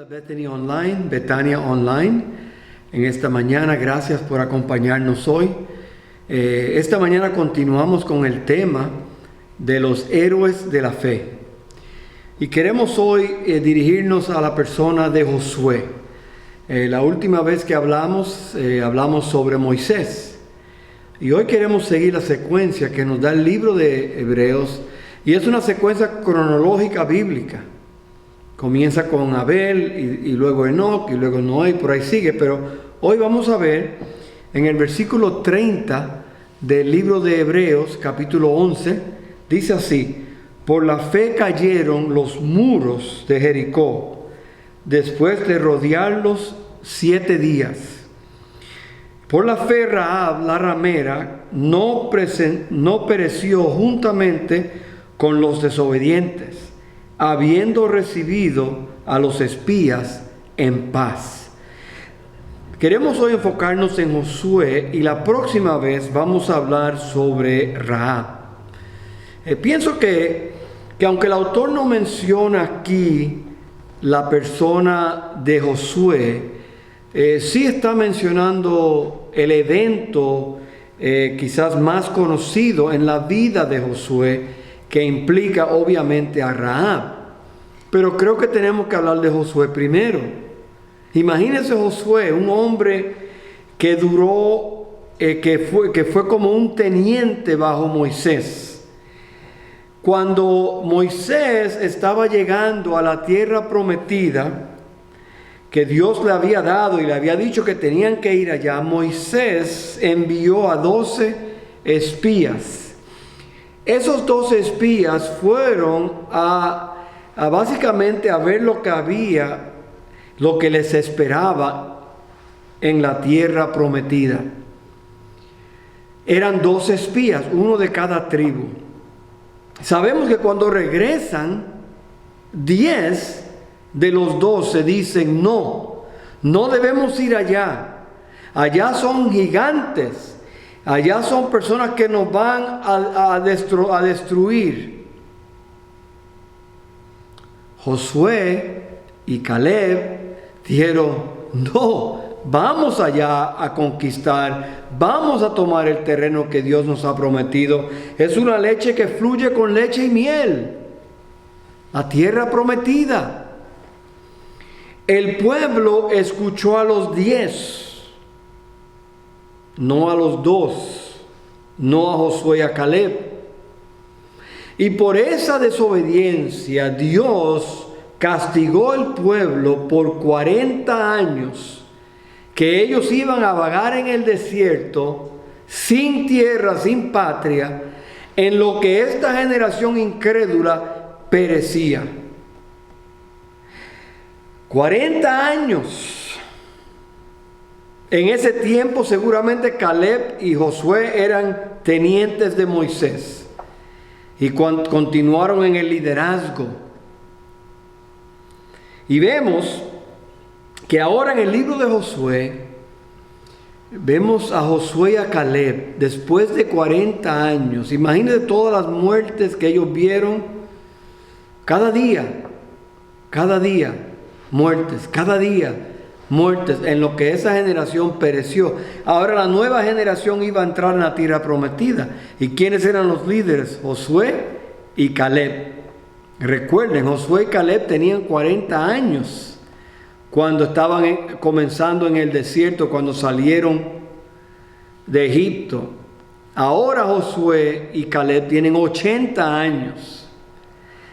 de Bethany Online, Betania Online, en esta mañana. Gracias por acompañarnos hoy. Esta mañana continuamos con el tema de los héroes de la fe. Y queremos hoy dirigirnos a la persona de Josué. La última vez que hablamos sobre Moisés. Y hoy queremos seguir la secuencia que nos da el libro de Hebreos. Y es una secuencia cronológica bíblica. Comienza con Abel y luego Enoc y luego Noé, por ahí sigue. Pero hoy vamos a ver en el versículo 30 del libro de Hebreos, capítulo 11, dice así: por la fe cayeron los muros de Jericó, después de rodearlos 7 días. Por la fe Rahab, la ramera, no pereció juntamente con los desobedientes, habiendo recibido a los espías en paz. Queremos hoy enfocarnos en Josué y la próxima vez vamos a hablar sobre Rahab. Pienso que aunque el autor no menciona aquí la persona de Josué, sí está mencionando el evento quizás más conocido en la vida de Josué, que implica obviamente a Rahab. Pero creo que tenemos que hablar de Josué primero. Imagínense Josué, un hombre que que fue como un teniente bajo Moisés. Cuando Moisés estaba llegando a la tierra prometida, que Dios le había dado y le había dicho que tenían que ir allá, Moisés envió a 12 espías. Esos 12 espías fueron básicamente a ver lo que les esperaba en la tierra prometida. Eran 12 espías, uno de cada tribu. Sabemos que cuando regresan, 10 de los 12 dicen: no debemos ir allá. Allá son gigantes. Allá son personas que nos van a destruir. Josué y Caleb dijeron: no, vamos allá a conquistar, vamos a tomar el terreno que Dios nos ha prometido. Es una leche que fluye con leche y miel, la tierra prometida. El pueblo escuchó a los 10. No a los 2, no a Josué y a Caleb. Y por esa desobediencia, Dios castigó al pueblo por 40 años, que ellos iban a vagar en el desierto, sin tierra, sin patria, en lo que esta generación incrédula perecía. 40 años. En ese tiempo seguramente Caleb y Josué eran tenientes de Moisés y continuaron en el liderazgo. Y vemos que ahora en el libro de Josué, vemos a Josué y a Caleb después de 40 años. Imagínense todas las muertes que ellos vieron cada día, muertes, cada día. Muertes en lo que esa generación pereció. Ahora la nueva generación iba a entrar en la tierra prometida. ¿Y quiénes eran los líderes? Josué y Caleb. Recuerden, Josué y Caleb tenían 40 años cuando estaban comenzando en el desierto, cuando salieron de Egipto. Ahora Josué y Caleb tienen 80 años.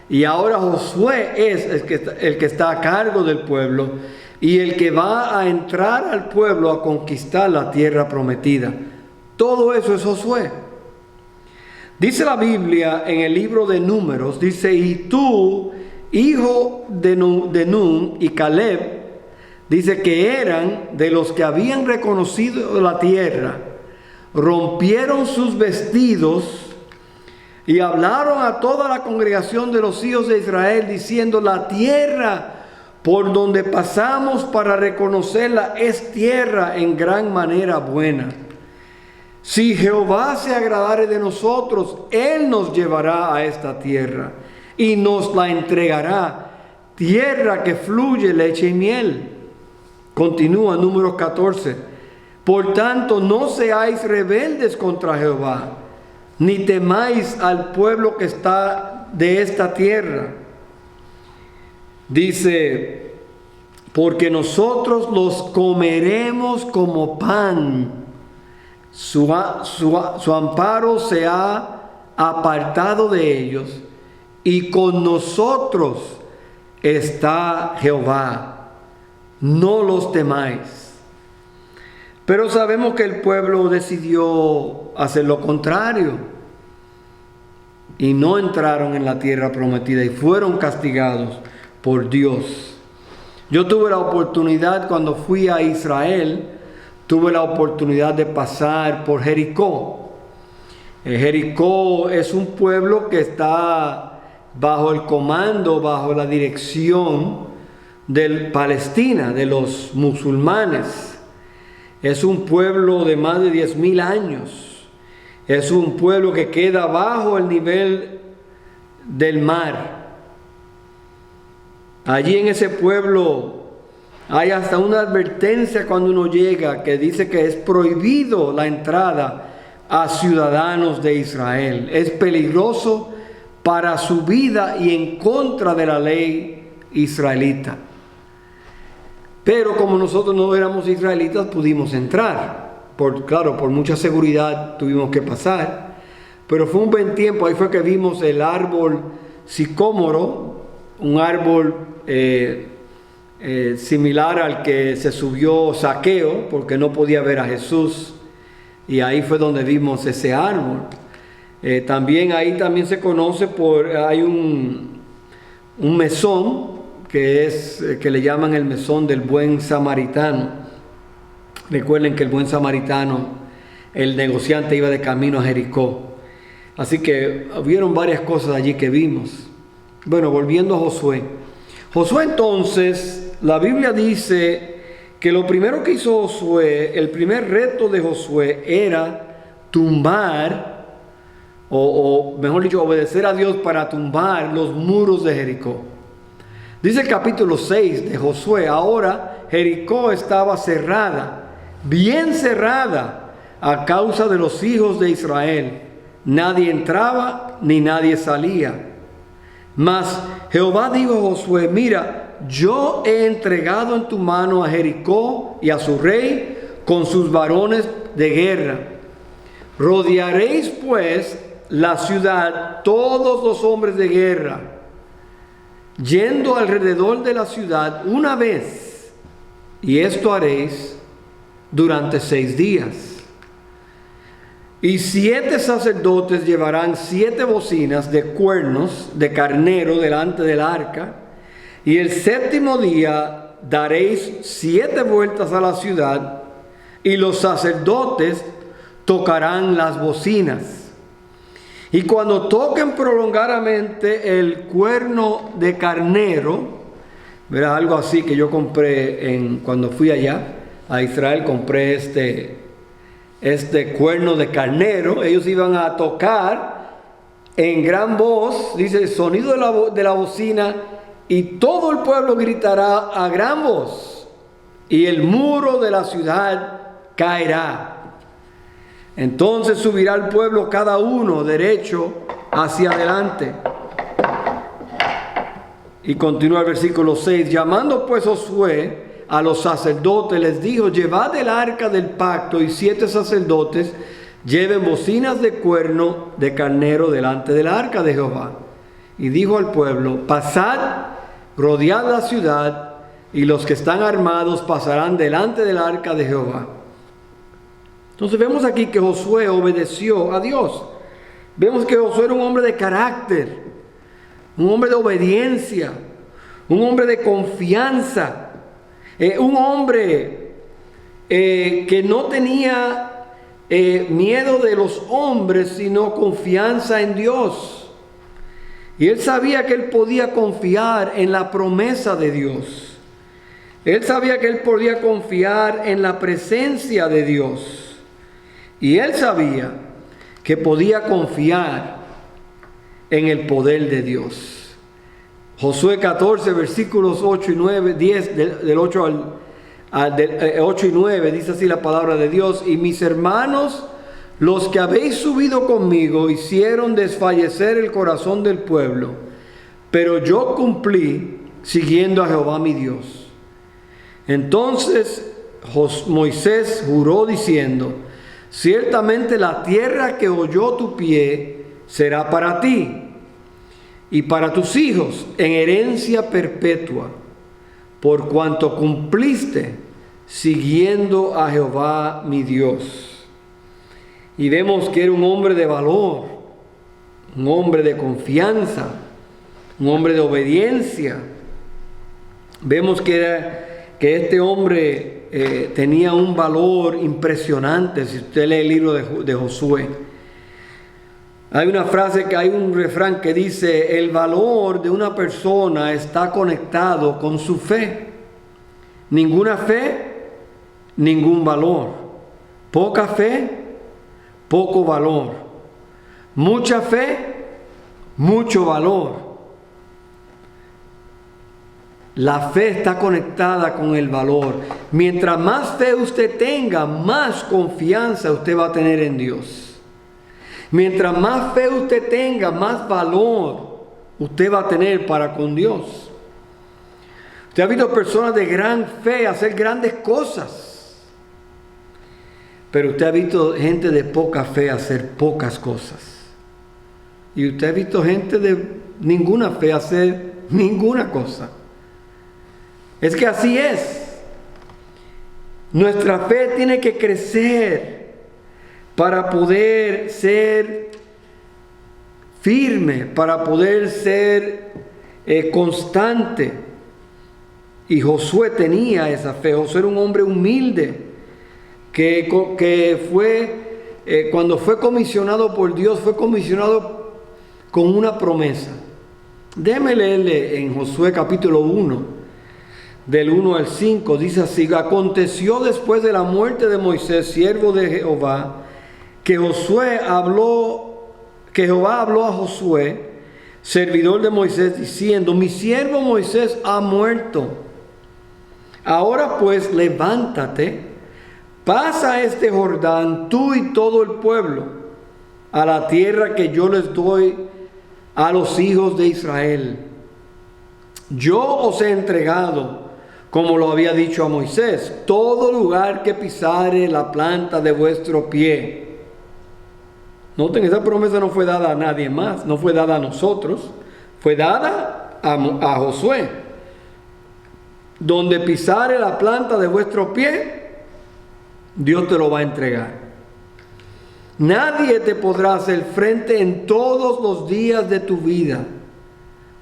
Y ahora Josué es el que está a cargo del pueblo y el que va a entrar al pueblo a conquistar la tierra prometida. Todo eso es Josué. Dice la Biblia en el libro de Números, dice: y tú, hijo de Nun y Caleb, dice que eran de los que habían reconocido la tierra, rompieron sus vestidos y hablaron a toda la congregación de los hijos de Israel diciendo: la tierra por donde pasamos para reconocerla es tierra en gran manera buena. Si Jehová se agradare de nosotros, Él nos llevará a esta tierra y nos la entregará. tierra que fluye leche y miel. Continúa número 14. Por tanto, no seáis rebeldes contra Jehová, ni temáis al pueblo que está de esta tierra. Dice, porque nosotros los comeremos como pan. Su amparo se ha apartado de ellos, y con nosotros está Jehová. No los temáis. Pero sabemos que el pueblo decidió hacer lo contrario y no entraron en la tierra prometida y fueron castigados por Dios. Yo tuve la oportunidad, cuando fui a Israel, tuve la oportunidad de pasar por Jericó. Jericó es un pueblo que está bajo el comando, bajo la dirección de Palestina, de los musulmanes. Es un pueblo de más de 10,000 años. Es un pueblo que queda bajo el nivel del mar. Allí en ese pueblo hay hasta una advertencia cuando uno llega que dice que es prohibido la entrada a ciudadanos de Israel. Es peligroso para su vida y en contra de la ley israelita. Pero como nosotros no éramos israelitas, pudimos entrar. Por mucha seguridad tuvimos que pasar. Pero fue un buen tiempo. Ahí fue que vimos el árbol sicómoro, un árbol similar al que se subió Zaqueo, porque no podía ver a Jesús. Y ahí fue donde vimos ese árbol. También ahí también se conoce hay un mesón, que le llaman el mesón del buen samaritano. Recuerden que el buen samaritano, el negociante, iba de camino a Jericó. Así que hubieron varias cosas allí que vimos. Bueno, volviendo a Josué. Josué entonces, la Biblia dice que lo primero que hizo Josué, el primer reto de Josué era tumbar, o mejor dicho, obedecer a Dios para tumbar los muros de Jericó. Dice el capítulo 6 de Josué: ahora Jericó estaba cerrada, bien cerrada, a causa de los hijos de Israel. Nadie entraba ni nadie salía. Mas Jehová dijo a Josué: mira, yo he entregado en tu mano a Jericó y a su rey con sus varones de guerra. Rodearéis pues la ciudad todos los hombres de guerra, yendo alrededor de la ciudad una vez, y esto haréis durante 6 días. Y 7 sacerdotes llevarán 7 bocinas de cuernos de carnero delante del arca, y el 7º día daréis 7 vueltas a la ciudad, y los sacerdotes tocarán las bocinas. Y cuando toquen prolongadamente el cuerno de carnero, verá, algo así que yo compré cuando fui allá a Israel, compré este cuerno de carnero. Ellos iban a tocar en gran voz, dice, el sonido de la bocina, y todo el pueblo gritará a gran voz, y el muro de la ciudad caerá. Entonces subirá el pueblo cada uno derecho hacia adelante. Y continúa el versículo 6. Llamando pues Josué a los sacerdotes, les dijo: llevad el arca del pacto, y 7 sacerdotes lleven bocinas de cuerno de carnero delante del arca de Jehová. Y dijo al pueblo: pasad, rodead la ciudad, y los que están armados pasarán delante del arca de Jehová. Entonces vemos aquí que Josué obedeció a Dios. Vemos que Josué era un hombre de carácter, un hombre de obediencia, un hombre de confianza, un hombre que no tenía miedo de los hombres, sino confianza en Dios. Y él sabía que él podía confiar en la promesa de Dios. Él sabía que él podía confiar en la presencia de Dios. Y él sabía que podía confiar en el poder de Dios. Josué 14, versículos 8 y 9, 10, del 8 8 y 9, dice así la palabra de Dios: y mis hermanos, los que habéis subido conmigo, hicieron desfallecer el corazón del pueblo, pero yo cumplí siguiendo a Jehová mi Dios. Entonces Moisés juró diciendo: ciertamente la tierra que holló tu pie será para ti y para tus hijos en herencia perpetua, por cuanto cumpliste siguiendo a Jehová mi Dios. Y vemos que era un hombre de valor, un hombre de confianza, un hombre de obediencia. Vemos que este hombre tenía un valor impresionante. Si usted lee el libro de Josué, hay una frase, hay un refrán que dice: el valor de una persona está conectado con su fe. Ninguna fe, ningún valor. Poca fe, poco valor. Mucha fe, mucho valor. La fe está conectada con el valor. Mientras más fe usted tenga, más confianza usted va a tener en Dios. Mientras más fe usted tenga, más valor usted va a tener para con Dios. Usted ha visto personas de gran fe hacer grandes cosas, pero usted ha visto gente de poca fe hacer pocas cosas. Y usted ha visto gente de ninguna fe hacer ninguna cosa. Es que así es. Nuestra fe tiene que crecer para poder ser firme, para poder ser constante. Y Josué tenía esa fe. Josué era un hombre humilde que fue, cuando fue comisionado por Dios, fue comisionado con una promesa. Déjeme leerle en Josué capítulo 1. Del 1 al 5, dice así: aconteció después de la muerte de Moisés, siervo de Jehová, que Jehová habló a Josué, servidor de Moisés, diciendo: mi siervo Moisés ha muerto. Ahora pues levántate, pasa este Jordán, tú y todo el pueblo, a la tierra que yo les doy a los hijos de Israel. Yo os he entregado, como lo había dicho a Moisés, todo lugar que pisare la planta de vuestro pie. Noten, esa promesa no fue dada a nadie más, no fue dada a nosotros, fue dada a Josué. Donde pisare la planta de vuestro pie, Dios te lo va a entregar. Nadie te podrá hacer frente en todos los días de tu vida.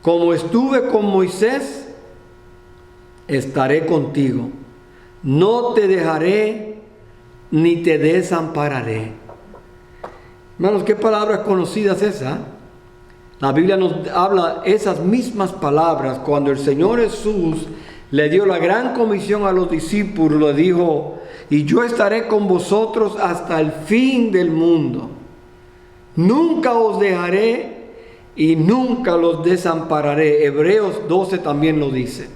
Como estuve con Moisés, estaré contigo. No te dejaré ni te desampararé. Hermanos, qué palabras conocidas esas. La Biblia nos habla esas mismas palabras cuando el Señor Jesús le dio la gran comisión a los discípulos. Le dijo: y yo estaré con vosotros hasta el fin del mundo. Nunca os dejaré y nunca los desampararé. Hebreos 12 también lo dice.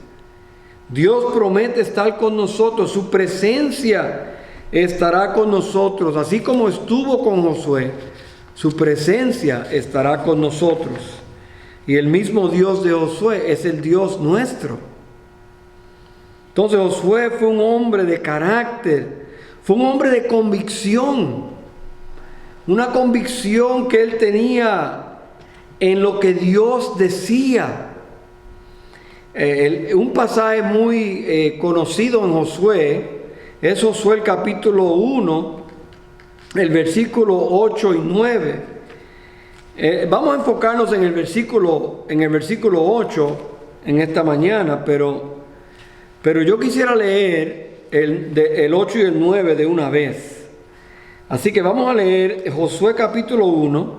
Dios promete estar con nosotros. Su presencia estará con nosotros. Así como estuvo con Josué, su presencia estará con nosotros. Y el mismo Dios de Josué es el Dios nuestro. Entonces Josué fue un hombre de carácter, fue un hombre de convicción. Una convicción que él tenía en lo que Dios decía. Un pasaje muy conocido en Josué es Josué el capítulo 1, el versículo 8 y 9. Vamos a enfocarnos en el versículo 8 en esta mañana, pero yo quisiera leer el 8 y el 9 de una vez. Así que vamos a leer Josué capítulo 1,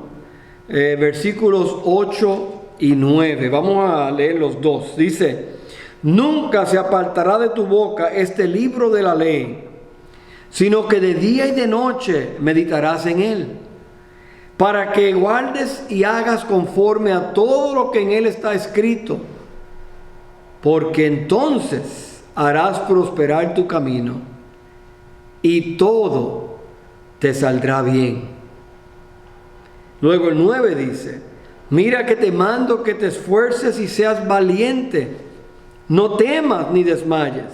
versículos 8 y 9. Vamos a leer los dos. Dice: nunca se apartará de tu boca este libro de la ley, sino que de día y de noche meditarás en él, para que guardes y hagas conforme a todo lo que en él está escrito. porque entonces harás prosperar tu camino y todo te saldrá bien. Luego el 9 dice, mira que te mando que te esfuerces y seas valiente, no temas ni desmayes,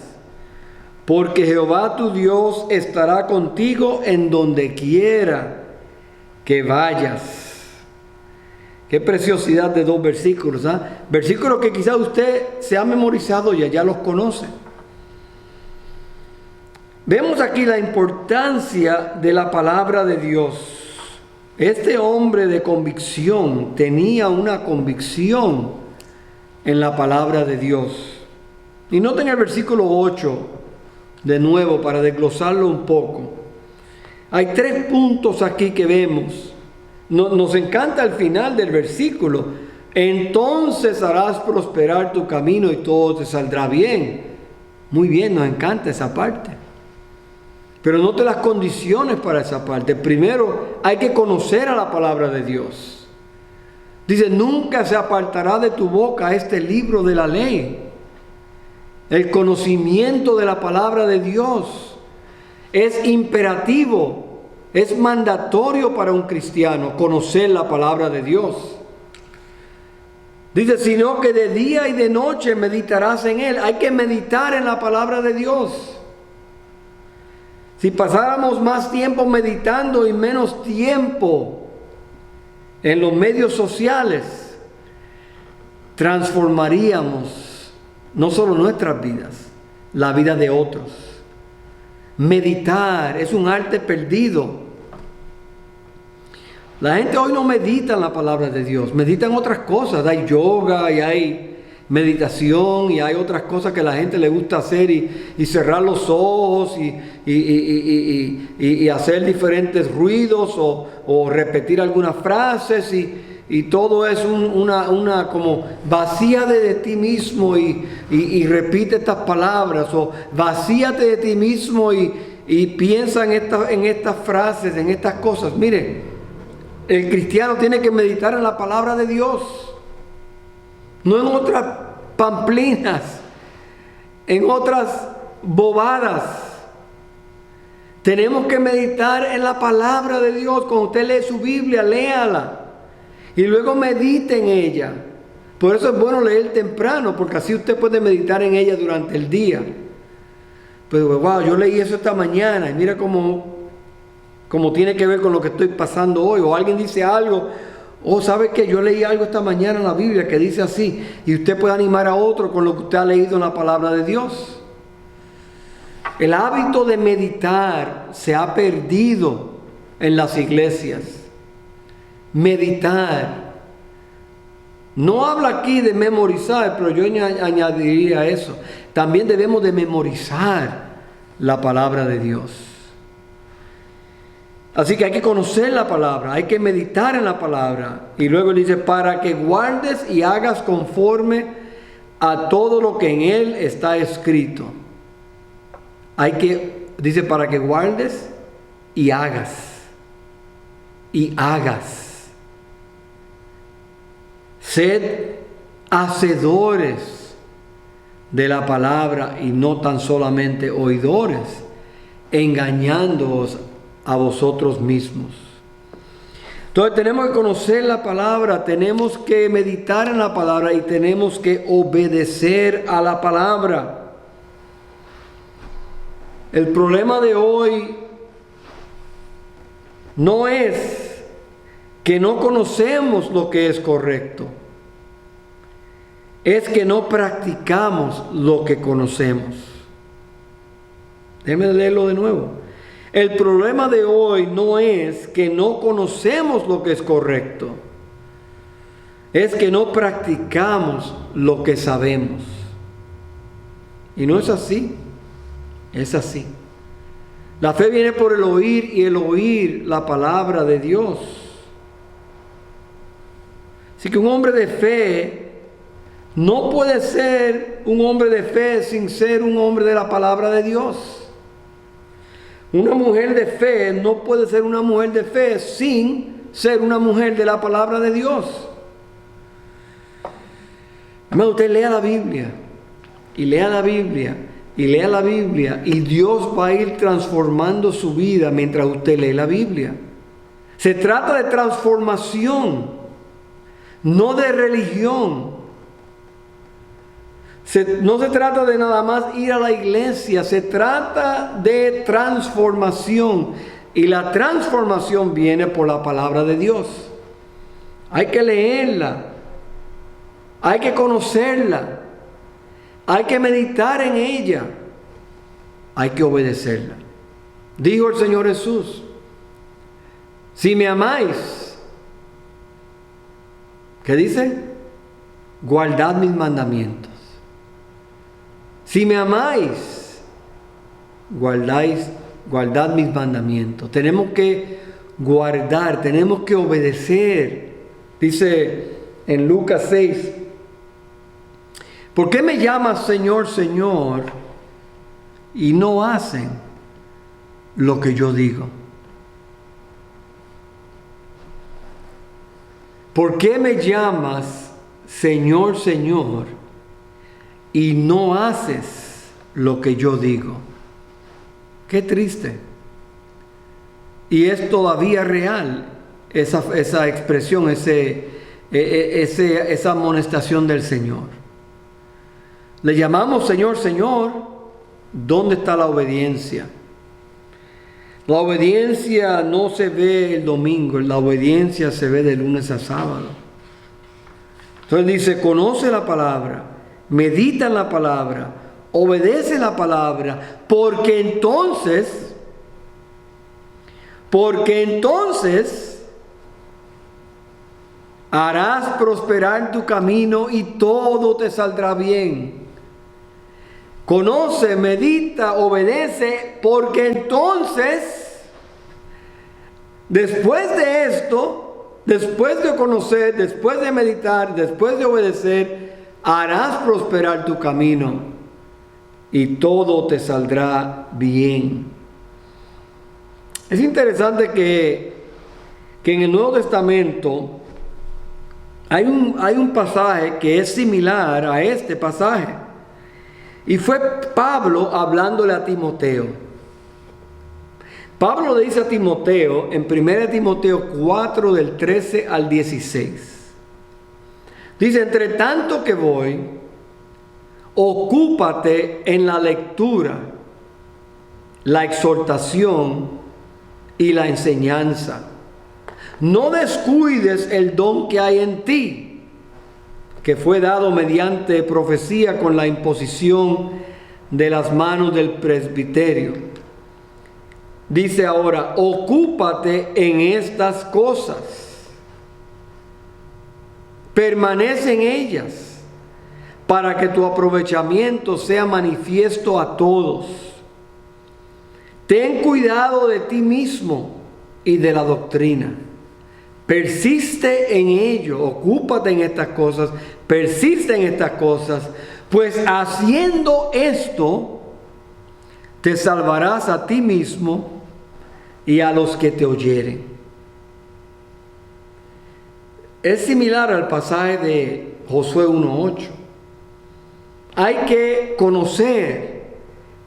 porque Jehová tu Dios estará contigo en donde quiera que vayas. Qué preciosidad de dos versículos, ¿eh? Versículos que quizás usted se ha memorizado y ya los conoce. Vemos aquí la importancia de la palabra de Dios. Este hombre de convicción tenía una convicción en la palabra de Dios. Y noten el versículo 8 de nuevo para desglosarlo un poco. Hay 3 puntos aquí que vemos. Nos encanta el final del versículo. Entonces harás prosperar tu camino y todo te saldrá bien. Muy bien, nos encanta esa parte. Pero note las condiciones para esa parte. Primero, hay que conocer a la palabra de Dios. Dice, nunca se apartará de tu boca este libro de la ley. El conocimiento de la palabra de Dios es imperativo. Es mandatorio para un cristiano conocer la palabra de Dios. Dice, sino que de día y de noche meditarás en él. Hay que meditar en la palabra de Dios. Si pasáramos más tiempo meditando y menos tiempo en los medios sociales, transformaríamos no solo nuestras vidas, la vida de otros. Meditar es un arte perdido. La gente hoy no medita en la palabra de Dios, medita en otras cosas. Hay yoga y hay meditación y hay otras cosas que a la gente le gusta hacer y cerrar los ojos y hacer diferentes ruidos o repetir algunas frases y todo es una como vacíate de ti mismo y repite estas palabras, o vacíate de ti mismo y piensa en estas frases, en estas cosas. Mire, el cristiano tiene que meditar en la palabra de Dios, no en otras pamplinas, en otras bobadas. Tenemos que meditar en la palabra de Dios. Cuando usted lee su Biblia, léala y luego medite en ella. Por eso es bueno leer temprano, porque así usted puede meditar en ella durante el día. Pero wow, yo leí eso esta mañana y mira cómo tiene que ver con lo que estoy pasando hoy. O alguien dice algo, ¿sabe qué? Yo leí algo esta mañana en la Biblia que dice así, y usted puede animar a otro con lo que usted ha leído en la palabra de Dios. El hábito de meditar se ha perdido en las iglesias. Meditar. No habla aquí de memorizar, pero yo añadiría eso. También debemos de memorizar la palabra de Dios. Así que hay que conocer la palabra, hay que meditar en la palabra. Y luego dice, para que guardes y hagas conforme a todo lo que en él está escrito. Dice, para que guardes y hagas. Y hagas. Sed hacedores de la palabra y no tan solamente oidores, engañándoos a vosotros mismos. Entonces tenemos que conocer la palabra, tenemos que meditar en la palabra y tenemos que obedecer a la palabra. El problema de hoy no es que no conocemos lo que es correcto, es que no practicamos lo que conocemos. Déjeme leerlo de nuevo. El problema de hoy no es que no conocemos lo que es correcto, es que no practicamos lo que sabemos. Y no es así, es así. La fe viene por el oír y el oír la palabra de Dios. Así que un hombre de fe no puede ser un hombre de fe sin ser un hombre de la palabra de Dios. Una mujer de fe no puede ser una mujer de fe sin ser una mujer de la palabra de Dios. Hermano, usted lea la Biblia. y lea la Biblia, y lea la Biblia, y Dios va a ir transformando su vida mientras usted lee la Biblia. Se trata de transformación, no de religión. No se trata de nada más ir a la iglesia, se trata de transformación. Y la transformación viene por la palabra de Dios. Hay que leerla, hay que conocerla, hay que meditar en ella, hay que obedecerla. Dijo el Señor Jesús: si me amáis, ¿qué dice? Guardad mis mandamientos. Si me amáis, guardad mis mandamientos. Tenemos que guardar, tenemos que obedecer. Dice en Lucas 6, ¿por qué me llamas Señor, Señor, y no hacen lo que yo digo? ¿Por qué me llamas Señor, Señor, y no haces lo que yo digo? Qué triste. Y es todavía real esa expresión, esa amonestación del Señor. Le llamamos Señor, Señor. ¿Dónde está la obediencia? La obediencia no se ve el domingo, la obediencia se ve de lunes a sábado. Entonces dice: conoce la palabra, medita en la palabra, obedece la palabra, porque entonces harás prosperar tu camino y todo te saldrá bien. Conoce, medita, obedece, porque entonces, después de esto, después de conocer, después de meditar, después de obedecer, harás prosperar tu camino y todo te saldrá bien. Es interesante que en el Nuevo Testamento hay un pasaje que es similar a este pasaje. Y fue Pablo hablándole a Timoteo. Pablo le dice a Timoteo en 1 Timoteo 4 del 13 al 16. Dice: entre tanto que voy, ocúpate en la lectura, la exhortación y la enseñanza. No descuides el don que hay en ti, que fue dado mediante profecía con la imposición de las manos del presbiterio. Dice ahora: ocúpate en estas cosas, permanece en ellas, para que tu aprovechamiento sea manifiesto a todos. Ten cuidado de ti mismo y de la doctrina. Persiste en ello, ocúpate en estas cosas, persiste en estas cosas, pues haciendo esto te salvarás a ti mismo y a los que te oyeren. Es similar al pasaje de Josué 1:8. Hay que conocer,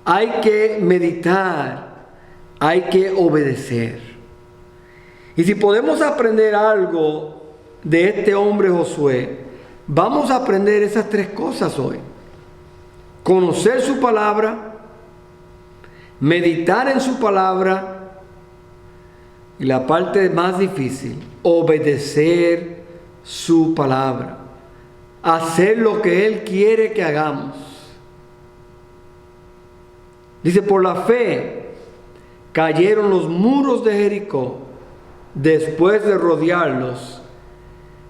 hay que meditar, hay que obedecer. Y si podemos aprender algo de este hombre Josué, vamos a aprender esas tres cosas hoy: conocer su palabra, meditar en su palabra, y la parte más difícil, obedecer su palabra, hacer lo que Él quiere que hagamos. Dice: por la fe cayeron los muros de Jericó después de rodearlos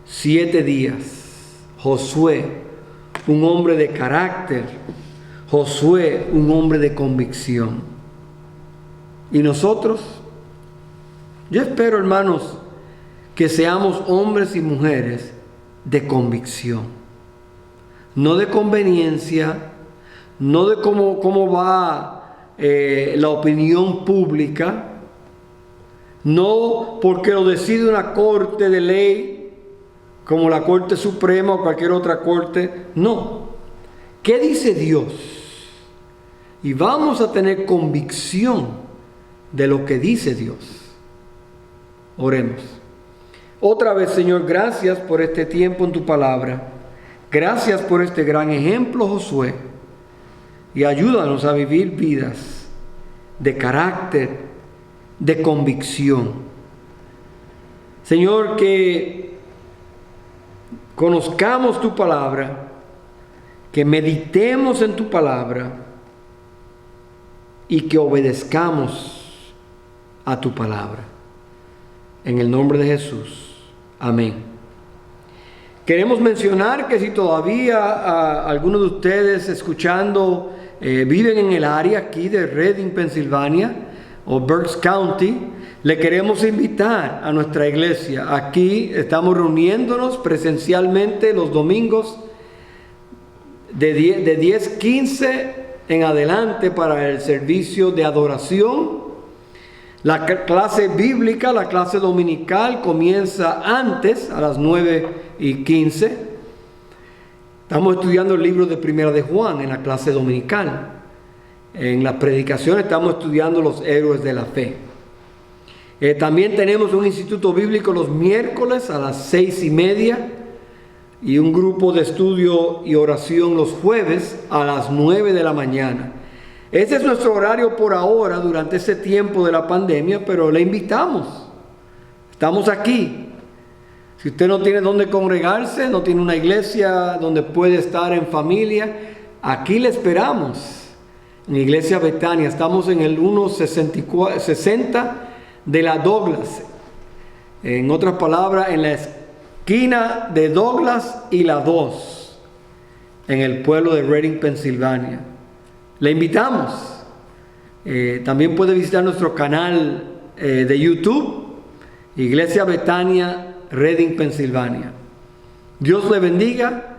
7 días. Josué, un hombre de carácter. Josué, un hombre de convicción. ¿Y nosotros? Yo espero, hermanos, que seamos hombres y mujeres de convicción. No de conveniencia, no de cómo va la opinión pública, no porque lo decide una corte de ley como la Corte Suprema o cualquier otra corte, no. ¿Qué dice Dios? Y vamos a tener convicción de lo que dice Dios. Oremos. Otra vez, Señor, gracias por este tiempo en tu palabra. Gracias por este gran ejemplo, Josué. Y ayúdanos a vivir vidas de carácter, de convicción. Señor, que conozcamos tu palabra, que meditemos en tu palabra y que obedezcamos a tu palabra. En el nombre de Jesús. Amén. Queremos mencionar que si todavía algunos de ustedes escuchando viven en el área aquí de Reading, Pensilvania, o Berks County, le queremos invitar a nuestra iglesia. Aquí estamos reuniéndonos presencialmente los domingos de 10:15 en adelante para el servicio de adoración. La clase bíblica, la clase dominical comienza antes, a las 9:15. Estamos estudiando el libro de Primera de Juan en la clase dominical. En la predicación estamos estudiando los héroes de la fe. También tenemos un instituto bíblico los miércoles a las 6:30 y un grupo de estudio y oración los jueves a las 9 de la mañana. Ese es nuestro horario por ahora durante ese tiempo de la pandemia, pero le invitamos. Estamos aquí. Si usted no tiene dónde congregarse, no tiene una iglesia donde puede estar en familia, aquí le esperamos. En Iglesia Betania, estamos en el 160 de la Douglas. En otras palabras, en la esquina de Douglas y la 2, en el pueblo de Reading, Pensilvania. Le invitamos. También puede visitar nuestro canal de YouTube, Iglesia Betania, Reading, Pensilvania. Dios le bendiga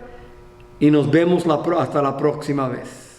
y nos vemos hasta la próxima vez.